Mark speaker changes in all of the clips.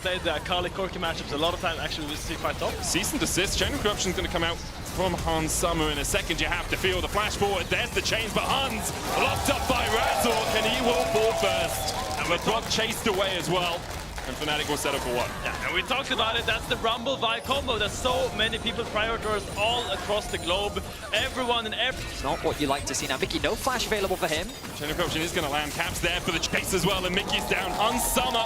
Speaker 1: played the Kali Corki matchups a lot of times. Actually, we see quite top.
Speaker 2: Cease and desist. Chain of Corruption is going to come out from Hans Summer in a second. You have to feel the flash forward. There's the chains, but Hans locked up by Razork, and he will fall first. And LeBron chased away as well. And Fnatic will set up for one.
Speaker 1: Yeah, and we talked about it. That's the Rumble Vi combo that so many people prioritize all across the globe. Everyone and every.
Speaker 3: It's not what you like to see now. Mickey, no flash available for him.
Speaker 2: Chain of Corruption is going to land. Caps there for the chase as well, and Mickey's down. Hans Summer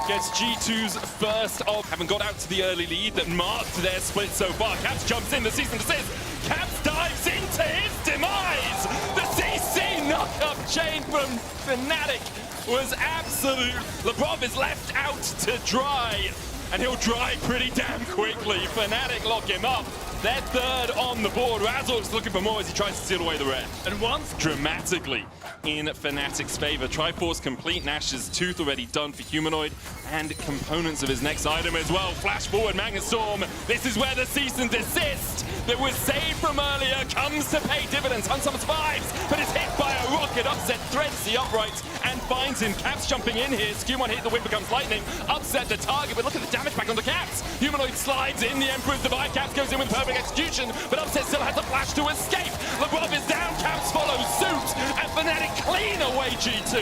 Speaker 2: gets G2's first of. Haven't got out to the early lead that marked their split so far. Caps jumps in, the cease and desist. Caps dives into his demise. The CC knock-up chain from Fnatic was absolute. Lebrov is left out to dry, and he'll dry pretty damn quickly. Fnatic lock him up. They're third on the board. Razork's looking for more as he tries to steal away the red.
Speaker 1: And once
Speaker 2: dramatically in Fnatic's favor. Triforce complete, Nash's tooth already done for Humanoid, and components of his next item as well. Flash forward, Magnet Storm. This is where the cease and desist that was saved from earlier comes to pay dividends. Hunsummer survives, but is hit by a rocket. Upset threads the uprights and finds him. Caps jumping in here. Skewmon hit, the wind becomes lightning. Upset the target, but look at the damage back on the Caps. Humanoid slides in, the Emperor's Divide. Caps goes in with perfect execution, but Upset still has a flash to escape. LeBron is down, Caps follow suit, and Fnatic clean away G2.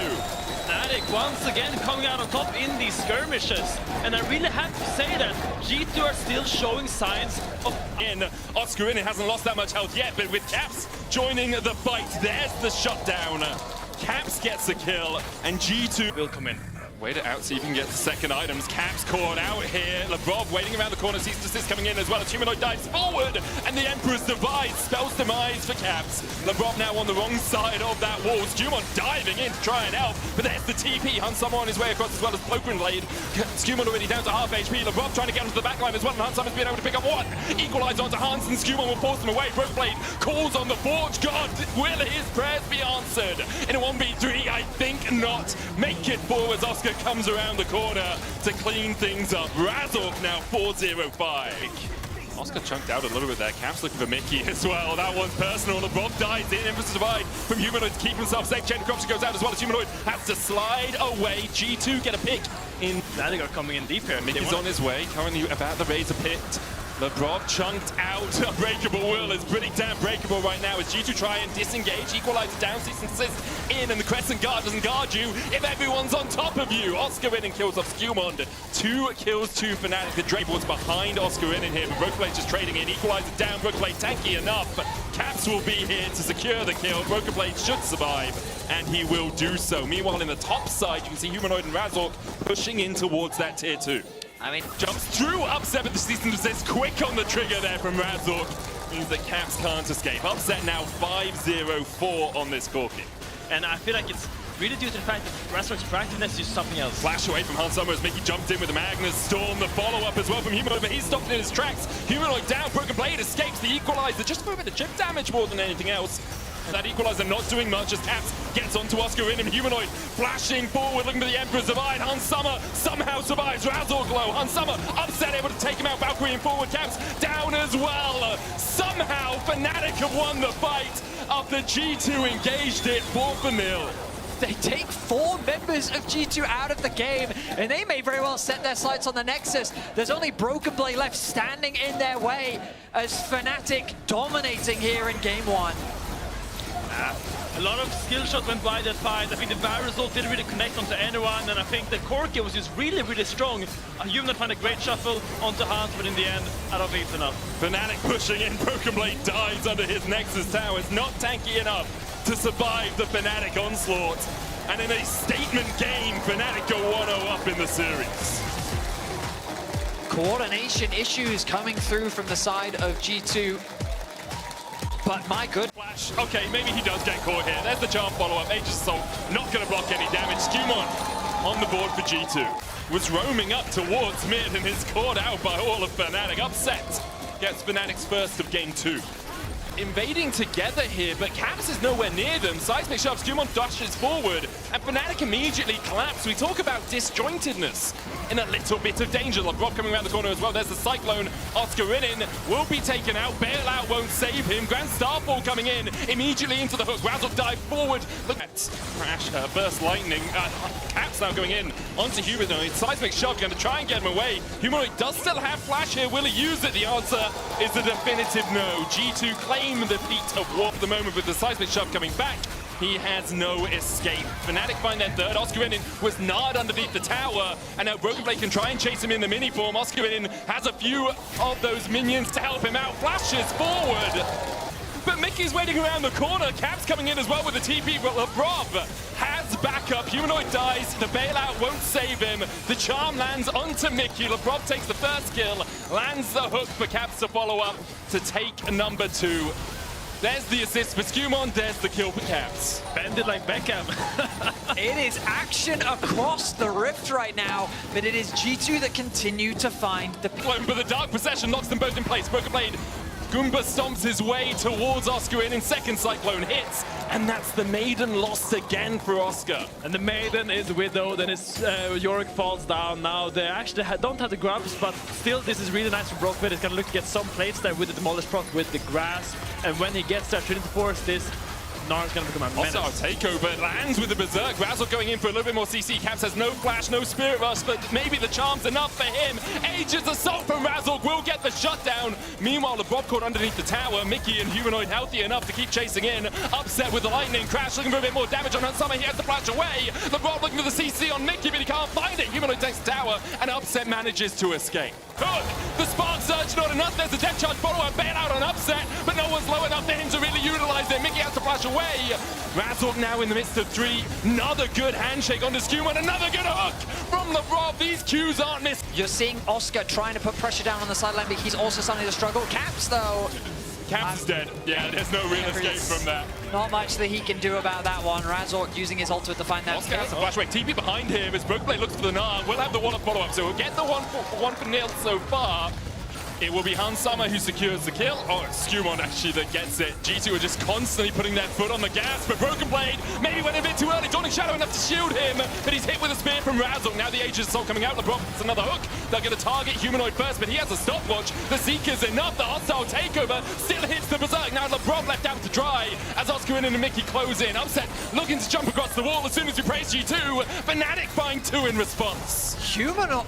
Speaker 1: Fnatic once again coming out on top in these skirmishes. And I really have to say that G2 are still showing signs of...
Speaker 2: Oscar in it hasn't lost that much health yet, but with Caps joining the fight, there's the shutdown. Caps gets a kill, and G2
Speaker 1: will come in.
Speaker 2: Wait it out so you can get the second items. Caps caught out here. Lebrov waiting around the corner. Cease and desist coming in as well as Humanoid dives forward. And the Emperor's Divide spells demise for Caps. Lebrov now on the wrong side of that wall. Skewmon diving in to try and help. But there's the TP. Hunsummer on his way across as well as Cloakwind Blade. Skewmon already down to half HP. Lebrov trying to get onto the backline as well. And Hunsummer's been able to pick up one. Equalize onto Hans, and Skewmon will force them away. Broke Blade calls on the Forge God. Will his prayers be answered? In a 1v3, I think not. Make it forward as Oscar comes around the corner to clean things up. Razork now 4-0-5. Oscar chunked out a little bit there. Caps looking for Mickey as well. That one's personal. LeBron dies in. Emperor's Divide from Humanoid to keep himself safe. Chain of Corruption goes out as well as Humanoid has to slide away. G2 get a pick in.
Speaker 1: Fnatic are coming in deep here.
Speaker 2: Mickey's on his way, currently about the Razor Pit. Lebrov chunked out. Unbreakable Will is pretty damn breakable right now as G2 try and disengage. Equalize down, cease and desist in, and the Crescent Guard doesn't guard you if everyone's on top of you. Oscar in and kills off Skewmon. 2 kills to Fnatic. The Drake was behind Oscar in here, but Brokenblade just trading in. Equalizer down, Brokenblade tanky enough. Caps will be here to secure the kill. Brokenblade should survive, and he will do so. Meanwhile, in the top side, you can see Humanoid and Razork pushing in towards that tier 2.
Speaker 3: I mean,
Speaker 2: jumps through Upset, but the cease and desist quick on the trigger there from Razork. Means that Caps can't escape. Upset now 5-0-4 on this Corki.
Speaker 1: And I feel like it's really due to the fact that Razork's proactiveness is something else.
Speaker 2: Flash away from Hans Summer as Mickey jumped in with the Magnus Storm. The follow-up as well from Humanoid, but he's stopped in his tracks. Humanoid down, Broken Blade escapes the Equalizer just for a bit of chip damage more than anything else. That Equalizer not doing much as Caps gets onto Oscar in, and Humanoid flashing forward, looking for the Emperor's Divide. Hans Summer somehow survives. Razork low. Hans Summer Upset able to take him out. Valkyrie in forward. Caps down as well. Somehow Fnatic have won the fight after G2 engaged it 4-0.
Speaker 3: They take 4 members of G2 out of the game, and they may very well set their sights on the Nexus. There's only Broken Blade left standing in their way as Fnatic dominating here in game 1.
Speaker 1: A lot of skill shots went by that fight. I think the Varus ult didn't really connect onto anyone, and I think the Corki was just really, really strong. Humanoid found a great shuffle onto Hans, but in the end, I don't think it's enough.
Speaker 2: Fnatic pushing in. Broken Blade dies under his Nexus Tower. It's not tanky enough to survive the Fnatic onslaught. And in a statement game, Fnatic go 1-0 up in the series.
Speaker 3: Coordination issues coming through from the side of G2. But my good
Speaker 2: flash. Okay, maybe he does get caught here. There's the charm follow-up. Aegis Assault not going to block any damage. Skewmon on the board for G2. Was roaming up towards mid and is caught out by all of Fnatic. Upset gets Fnatic's first of game 2. Invading together here, but Caps is nowhere near them. Seismic shoves, Skewmon dashes forward, and Fnatic immediately collapse. We talk about disjointedness in a little bit of danger. Lebrov coming around the corner as well. There's the Cyclone. Oscar in will be taken out. Bailout won't save him. Grand Starfall coming in immediately into the hook. Razork dive forward. Look at Crash, Burst Lightning. Caps now going in onto Humanoid. Seismic shot going to try and get him away. Humanoid does still have flash here. Will he use it? The answer is a definitive no. G2 claim the feat of Warp at the moment with the Seismic shot coming back. He has no escape. Fnatic find their third. Oscarinin was gnawed underneath the tower, and now Broken Blade can try and chase him in the mini form. Oscarinin has a few of those minions to help him out. Flashes forward. But Mickey's waiting around the corner. Caps coming in as well with the TP. But LeBron has backup. Humanoid dies. The bailout won't save him. The charm lands onto Mickey. LeBron takes the first kill, lands the hook for Caps to follow up to take number 2. There's the assist for Skumon, there's the kill for Caps.
Speaker 1: Bend it like Beckham.
Speaker 3: It is action across the rift right now, but it is G2 that continue to find the...
Speaker 2: But the Dark Procession knocks them both in place. Broken Blade, Goomba stomps his way towards Oscar in second Cyclone hits, and that's the Maiden lost again for Oscar.
Speaker 1: And the Maiden is widowed, and it's Yorick falls down now. They actually don't have the grubs, but still this is really nice for Broken Blade. He's gonna look to get some plates there with the Demolish Proc with the grasp, and when he gets there, Trinity Force this, Nar's gonna become a menace.
Speaker 2: Hostile takeover, lands with the Berserk. Razzle going in for a little bit more CC. Caps has no flash, no Spirit Rush, but maybe the charm's enough for him. Aegis Assault from Razzle will get the shutdown. Meanwhile, the Bob caught underneath the tower. Mickey and Humanoid healthy enough to keep chasing in. Upset with the Lightning Crash, looking for a bit more damage on Summer. He has to flash away. The Bob looking for the CC on Mickey, but he can't find it. Humanoid takes the tower, and Upset manages to escape. Hook! The Spark Surge, not enough. There's a Death Charge follow-up, bailout on Upset, but no one's low enough for him to really utilize it. Mickey has to flash away. Razzle now in the midst of 3. Another good handshake on the Skumon. Another good hook from LeBron. These Qs aren't missed.
Speaker 3: You're seeing Oscar trying to put pressure down on the sideline, but he's also starting to struggle. Caps, though.
Speaker 2: Caps is dead. Yeah, there's no real escape from that.
Speaker 3: Not much that he can do about that one. Razork using his ultimate to find that.
Speaker 2: Oscar has a flashback. TP behind him as Broken Blade looks for the Gnar. We'll have the one-up follow-up, so we'll get the one for nil so far. It will be Summer who secures the kill. Oh, it's Skumon actually that gets it. G2 are just constantly putting their foot on the gas, but Broken Blade maybe went a bit too early. Dawning Shadow enough to shield him, but he's hit with a spear from Razzle. Now the Aegis Assault coming out. LeBron gets another hook. They're going to target Humanoid first, but he has a stopwatch. The Seeker's enough. The hostile takeover still hits the Berserk. Now LeBron left out to dry as Oscarinin and Mickey close in. Upset looking to jump across the wall as soon as we praise G2. Fnatic find 2 in response.
Speaker 3: Humanoid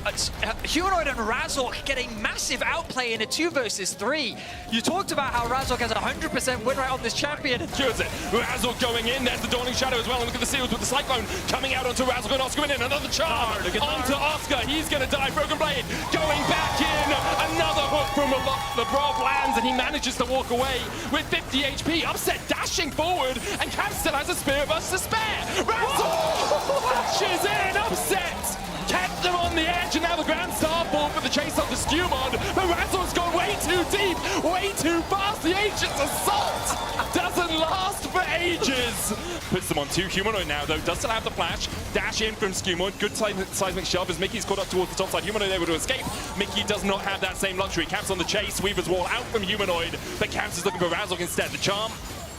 Speaker 3: and Razork getting massive outplay in a 2 versus 3. You talked about how Razork has a 100% win rate on this champion.
Speaker 2: Cures it. Razork going in. There's the Dawning Shadow as well. And look at the seals with the Cyclone coming out onto Razork and Oscar in. Another charm onto Oscar. He's going to die. Broken Blade going back in. Another hook from LeBron lands, and he manages to walk away with 50 HP. Upset dashing forward, and Cam still has a Spirit Burst to spare. Razork flashes in. Upset kept them on the edge, and now the Grand Star fall for the chase of the Skumon. But Razzle's gone way too deep, way too fast. The Aegis Assault doesn't last for ages. Puts them on 2. Humanoid now, though, does still have the flash. Dash in from Skumon. Good seismic shove as Mickey's caught up towards the top side. Humanoid able to escape. Mickey does not have that same luxury. Caps on the chase. Weaver's Wall out from Humanoid, but Caps is looking for Razzle instead. The charm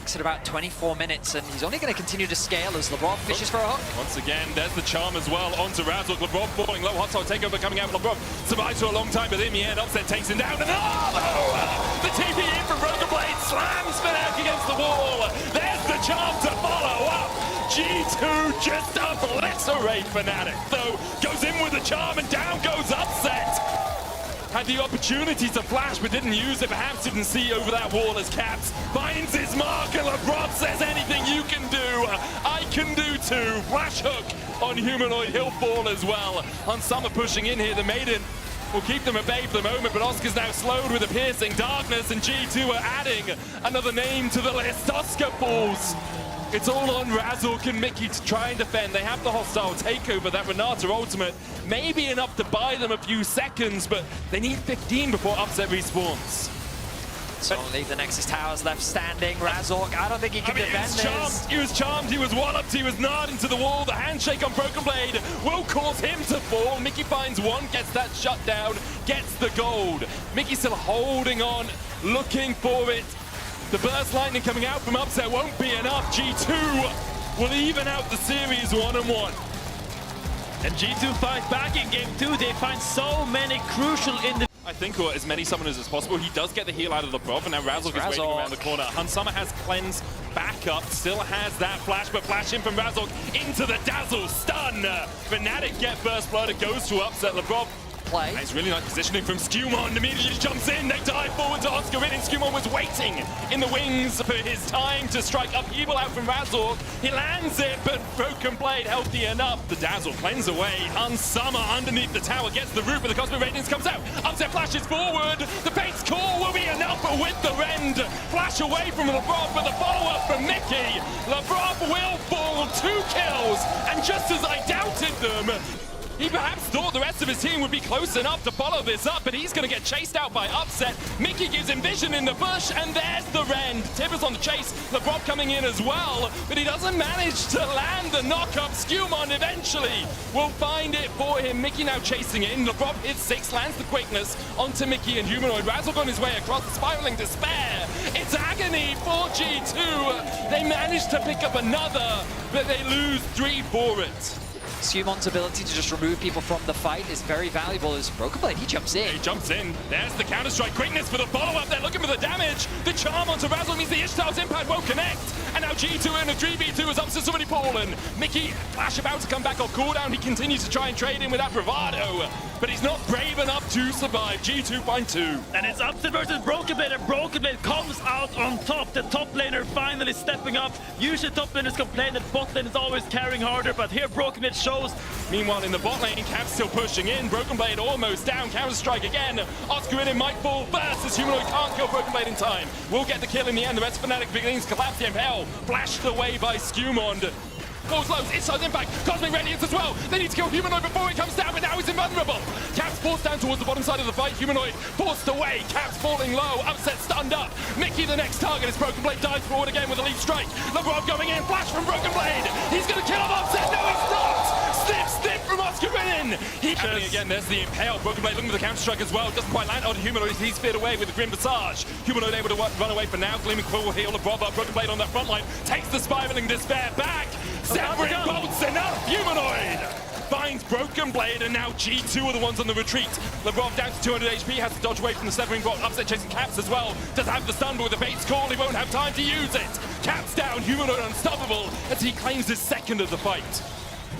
Speaker 3: at about 24 minutes, and he's only going to continue to scale as LeBron fishes for a hook.
Speaker 2: Once again, there's the charm as well onto Razzle. LeBron falling low, hostile takeover coming out. LeBron survives for a long time, but in the end, Upset takes him down. And the TP in from Broken Blade slams Fnatic against the wall. There's the charm to follow up. G2 just obliterate Fnatic, though goes in with the charm and down goes Upset. Had the opportunity to flash, but didn't use it. Perhaps didn't see over that wall as Caps finds his mark, and LeBron says anything you can do, I can do too. Flash hook on Humanoid, he'll fall as well. On Summer pushing in here, the Maiden will keep them at bay for the moment, but Oscar's now slowed with a piercing darkness, and G2 are adding another name to the list. Oscar falls. It's all on Razork and Mickey to try and defend. They have the hostile takeover, that Renata ultimate. Maybe enough to buy them a few seconds, but they need 15 before Upset respawns.
Speaker 3: So only the Nexus Towers left standing. Razork, I don't think he can defend this.
Speaker 2: He was charmed, he was walloped, he was gnawed into the wall. The handshake on Broken Blade will cause him to fall. Mickey finds one, gets that shut down, gets the gold. Mickey still holding on, looking for it. The burst lightning coming out from Upset won't be enough. G2 will even out the series 1-1.
Speaker 1: And G2 fight back in game 2. They find so many crucial
Speaker 2: I think, or as many summoners as possible. He does get the heal out of the Brov, and now Razork is waiting around the corner. Hunsummer has cleanse back up, still has that flash, but flash in from Razork into the dazzle stun. Fnatic get first blood, it goes to upset LeBron.
Speaker 3: Play.
Speaker 2: Nice, really nice positioning from Skewmon. Immediately jumps in. They dive forward to Oscar in. Skewmon was waiting in the wings for his time to strike upheaval out from Razork. He lands it, but Broken Blade healthy enough. The dazzle cleanse away. Hunsummer underneath the tower gets the root, but the Cosmic Radiance comes out. Upset flashes forward. The Fate's Call will be enough, but with the rend. Flash away from LeBron, but the follow-up from Mickey. LeBron will fall 2 kills, and just as I doubted them, he perhaps thought the rest of his team would be close enough to follow this up, but he's going to get chased out by Upset. Mickey gives him vision in the bush, and there's the rend. Tibbers on the chase, LeBron coming in as well, but he doesn't manage to land the knock-up. Skewmon eventually will find it for him. Mickey now chasing in. LeBron hits 6, lands the quickness onto Mickey and Humanoid. Razork on his way across the spiraling despair. It's agony for G2. They manage to pick up another, but they lose 3 for it.
Speaker 3: Skewmon's ability to just remove people from the fight is very valuable as Broken Blade, he jumps in.
Speaker 2: He jumps in. There's the counter-strike. Quickness for the follow-up. They're looking for the damage. The charm onto Razork means the Ishtar's impact won't connect. And now G2 in a 3v2 as Upset's already fallen. Mickey, flash about to come back off cooldown. He continues to try and trade in with that bravado, but he's not brave enough to survive. G2 find 2.
Speaker 1: And it's Upset versus Broken Blade, and Broken Blade comes out on top. The top laner finally stepping up. Usually top laners complain that bot lane is always carrying harder, but here Broken Blade shows.
Speaker 2: Meanwhile, in the bot lane, Cap's still pushing in. Broken Blade almost down. Counter-strike again. Oscar in might fall first as Humanoid can't kill Broken Blade in time. We'll get the kill in the end. The rest of Fnatic begins to collapse the Impel. Flashed away by Skewmon. Falls low, Ishtar's impact, Cosmic Radiance as well. They need to kill Humanoid before he comes down, but now he's invulnerable. Caps forced down towards the bottom side of the fight. Humanoid forced away. Caps falling low. Upset stunned up. Mickey, the next target, as Broken Blade dives forward again with a leap strike. LeBron going in. Flash from Broken Blade. He's going to kill him. Upset. No, he's not. Snip from Oscar Renin. Happening again. There's the Impale. Broken Blade looking for the counter strike as well. Doesn't quite land on Humanoid. He's feared away with the Grim Visage. Humanoid able to run away for now. Gleaming Quill will heal LeBron. Broken Blade on that front line takes the spiraling despair back. Severing bolts enough. Humanoid finds Broken Blade, and now G2 are the ones on the retreat. LeBron down to 200 HP, has to dodge away from the Severing Bolt. Upset chasing Caps as well. Does have the stun, but with the Fate's Call, he won't have time to use it. Caps down, Humanoid unstoppable as he claims his second of the fight.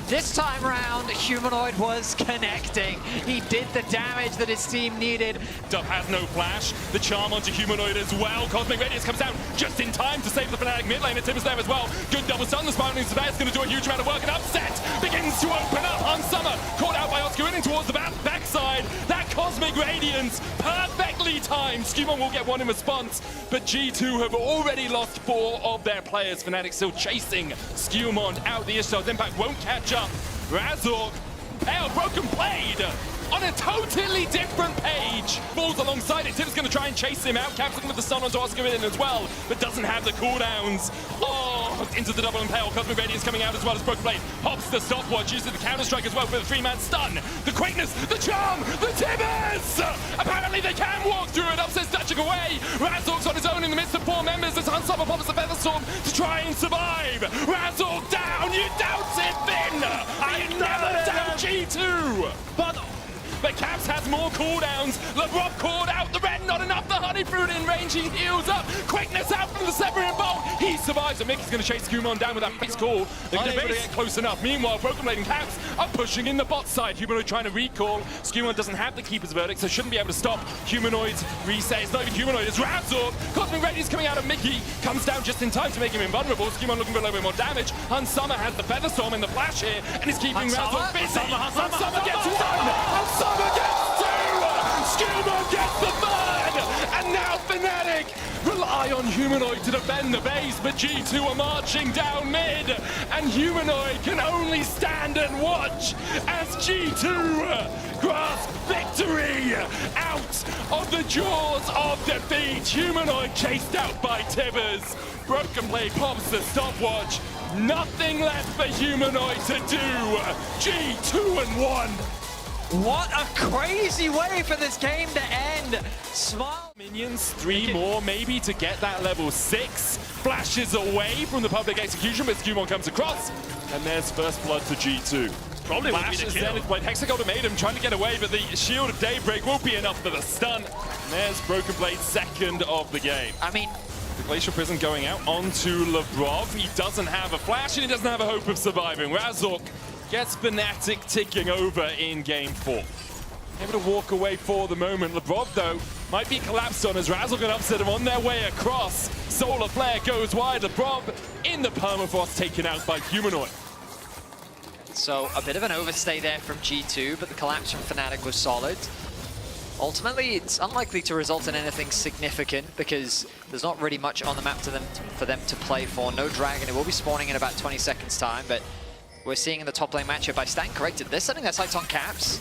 Speaker 3: This time round, Humanoid was connecting. He did the damage that his team needed.
Speaker 2: Dub has no flash. The charm onto Humanoid as well. Cosmic Radiance comes down just in time to save the Fnatic mid lane. And Tim is there as well. Good double stun. The Spiraling Despair is going to do a huge amount of work. And Upset begins to open up on Summer. Caught out by Oscar in towards the backside. That Cosmic Radiance perfectly timed. Skewmon will get one in response, but G2 have already lost 4 of their players. Fnatic still chasing Skewmon out. The Ishtar's impact won't catch up. Razork, Pale, Broken Blade on a totally different page. Falls alongside it. Tim's going to try and chase him out. Cap's looking with the stun onto Oscar in as well, but doesn't have the cooldowns. Oh, into the double Impale. Cosmic Radiance coming out as well as Broken Blade. Pops the stopwatch, uses the counter-strike as well for the 3-man stun. The quickness, the charm, the Tibbers! Apparently they can walk through it. Upset's touching away. Razork's on his own in the midst of 4 members as Hunsummer pops the Feather Storm to try and survive. Razork down! You doubt it, Finn! I never doubt G2! But Caps has more cooldowns. LeBron called out the red, not enough. The Honey Fruit in range, he heals up. Quickness out from the Severing Bolt. He survives, and Mickey's going to chase Skewmon down with that Fate's Call. They're going to get close enough. Meanwhile, Broken Blade and Caps are pushing in the bot side. Humanoid trying to recall. Skewmon doesn't have the Keeper's Verdict, so shouldn't be able to stop Humanoid's reset. It's not even Humanoid, it's Razork. Cosmic Radiance coming out of Mickey. Comes down just in time to make him invulnerable. Skewmon looking for a little bit more damage. Hunsummer has the Feather Storm in the flash here, and is keeping Razork busy. Hunsummer gets 1. Hunsummer gets 2. Skewmon gets the 3rd, and now Fnatic rely on Humanoid to defend the base, but G2 are marching down mid, and Humanoid can only stand and watch as G2 grasp victory out of the jaws of defeat. Humanoid chased out by Tibbers. Broken Blade pops the stopwatch. Nothing left for Humanoid to do. G2-1.
Speaker 3: What a crazy way for this game to end. Smile.
Speaker 2: Minions, 3 more maybe to get that level 6. Flashes away from the public execution, but Skewmon comes across, and there's first blood for G2.
Speaker 1: probably would be
Speaker 2: Flash
Speaker 1: the
Speaker 2: is
Speaker 1: kill.
Speaker 2: Zenith Blade. Hexagolden made him trying to get away, but the Shield of Daybreak won't be enough for the stun. And there's Broken Blade, second of the game.
Speaker 3: I mean,
Speaker 2: The Glacial Prison going out onto Labrov. He doesn't have a flash and he doesn't have a hope of surviving. Razork gets Fnatic ticking over in game 4. Able to walk away for the moment. Labrov, though, might be collapsed on as Razork can upset him on their way across. Solar Flare goes wide. Labrov in the permafrost, taken out by Humanoid.
Speaker 3: so a bit of an overstay there from G2, but the collapse from Fnatic was solid. Ultimately, it's unlikely to result in anything significant because there's not really much on the map for them to play for. No Dragon. It will be spawning in about 20 seconds time, but we're seeing in the top lane matchup, by staying corrected, they're setting their sights on Caps.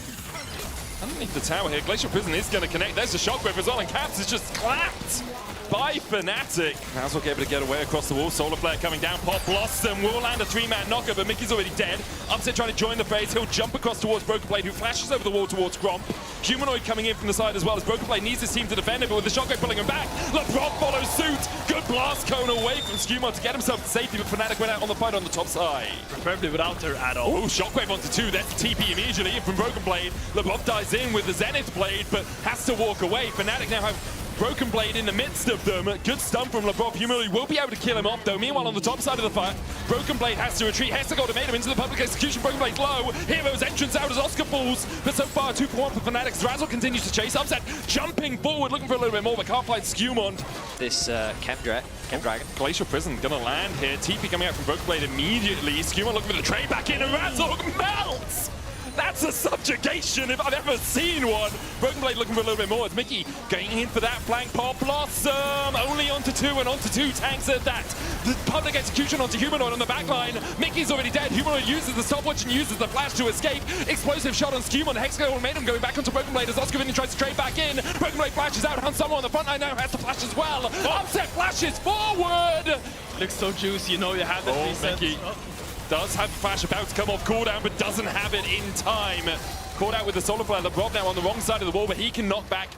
Speaker 2: Underneath the tower here, Glacial Prison is going to connect. There's the Shockwave as well, and Caps is just clapped by Fnatic. Razork able to get away across the wall. Solar Flare coming down. Pop Blossom will land a 3-man knocker, but Mickey's already dead. Upset trying to join the phase. He'll jump across towards Broken Blade, who flashes over the wall towards Gromp. Humanoid coming in from the side as well, as Broken Blade needs his team to defend it, but with the Shockwave pulling him back, Labrov follows suit. Good blast cone away from Skewmon to get himself to safety, but Fnatic went out on the fight on the top side.
Speaker 1: Preferably without her at all.
Speaker 2: Oh, Shockwave onto 2. That's the TP immediately from Broken Blade. Labrov dies in with the Zenith Blade, but has to walk away. Fnatic now have Broken Blade in the midst of them. Good stun from Labrov. Humanoid will be able to kill him off, though. Meanwhile, on the top side of the fight, Broken Blade has to retreat. Hexagolden made him into the public execution. Broken Blade low. Hero's entrance out as Oscar falls. But so far, 2 for 1 for Fnatic. Razzle continues to chase. Upset, jumping forward, looking for a little bit more, but can't find Skewmon.
Speaker 3: This Chem Dragon.
Speaker 2: Glacial Prison gonna land here. TP coming out from Broken Blade immediately. Skewmon looking for the trade back in, and Razzle melts! That's a subjugation if I've ever seen one. Broken Blade looking for a little bit more. It's Mickey going in for that flank. Pop Blossom only onto 2 and onto 2 tanks at that. The public execution onto Humanoid on the back line. Mickey's already dead. Humanoid uses the stopwatch and uses the flash to escape. Explosive shot on Skewmon. Hexagolden made him going back onto Broken Blade as Oscar Vinny tries to trade back in. Broken Blade flashes out. Hansama on the front line now has to flash as well. Upset flashes forward.
Speaker 1: Looks so juicy, you know you have that reset.
Speaker 2: Mickey does have the flash about to come off cooldown, but doesn't have it in time. Caught out with the Solar Flare. Labrov now on the wrong side of the wall, but he can knock back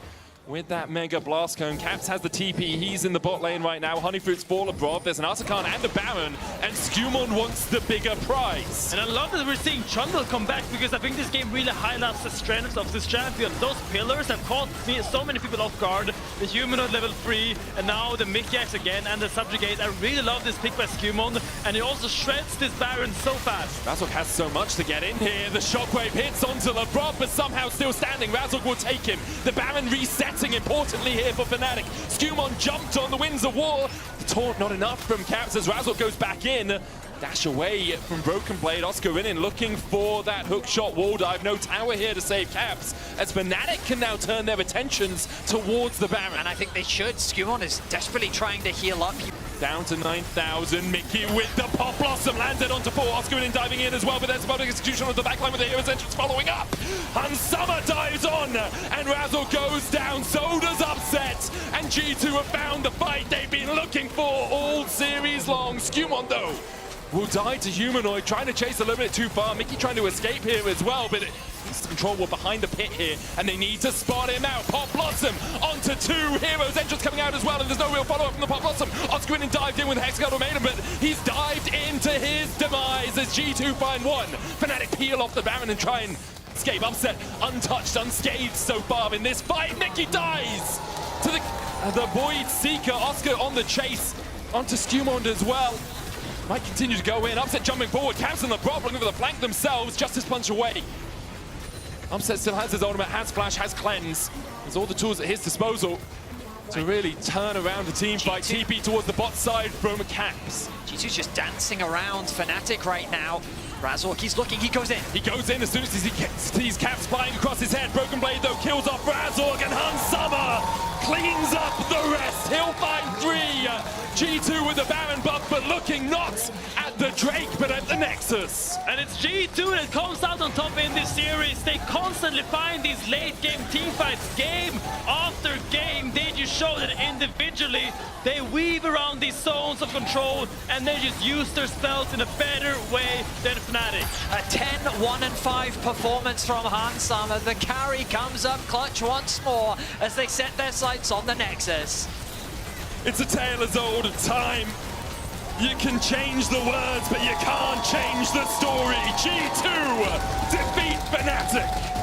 Speaker 2: with that Mega Blast Cone. Caps has the TP. He's in the bot lane right now. Honeyfruit's for Labrov. There's an Arsakan and a Baron, and Skewmon wants the bigger prize.
Speaker 1: And I love that we're seeing Trundle come back because I think this game really highlights the strength of this champion. Those pillars have caught so many people off guard. The Humanoid level 3, and now the Mickey-Axe again, and the Subjugate. I really love this pick by Skewmon, and he also shreds this Baron so fast.
Speaker 2: Razork has so much to get in here. The Shockwave hits onto Labrov, but somehow still standing. Razork will take him. The Baron resetting importantly here for Fnatic. Skewmon jumped on the Winds of War. The taunt not enough from Caps as Razork goes back in. Dash away from Broken Blade. Oscar Rinin looking for that hook shot wall dive. No tower here to save Caps, as Fnatic can now turn their attentions towards the Baron.
Speaker 3: And I think they should. Skewmon is desperately trying to heal up.
Speaker 2: Down to 9,000. Mickey with the Pop Blossom landed onto 4. Oscar Rinin diving in as well, but there's a public execution on the backline with the Hero's entrance following up. Hansama dives on, and Razzle goes down. So does Upset. And G2 have found the fight they've been looking for all series long. Skewmon, though, will die to Humanoid, trying to chase a little bit too far. Mickey trying to escape here as well, but it needs to control war behind the pit here, and they need to spot him out. Pop Blossom onto 2. Heroes entrance coming out as well, and there's no real follow-up from the Pop Blossom. Oscar Rinin dived in with Hexagolden Maiden, but he's dived into his demise as G2 find 1. Fnatic peel off the Baron and try and escape. Upset untouched, unscathed so far in this fight. Mickey dies to the Void Seeker. Oscar on the chase onto Skewmon as well. Might continue to go in. Upset jumping forward. Caps and Labrov looking for the flank themselves. Justice punch away. Upset still has his ultimate, has flash, has cleanse. There's all the tools at his disposal to really turn around the team fight. TP towards the bot side from Caps.
Speaker 3: G2's just dancing around Fnatic right now. Razork, he's looking, he goes in.
Speaker 2: He goes in as soon as he sees Caps flying across his head. Broken Blade, though, kills off Razork, and Hansama cleans up the rest. He'll find 3. G2 with the Baron buff, but looking not at the Drake, but at the Nexus.
Speaker 1: And it's G2 that comes out on top in this series. They constantly find these late game team fights, game after game. They just show that individually they weave around these zones of control, and they just use their spells in a better way than Fnatic.
Speaker 3: A 10-1-5 performance from Hansama. The carry comes up clutch once more as they set their sights on the Nexus.
Speaker 2: It's a tale as old of time. You can change the words, but you can't change the story. G2 defeat Fnatic.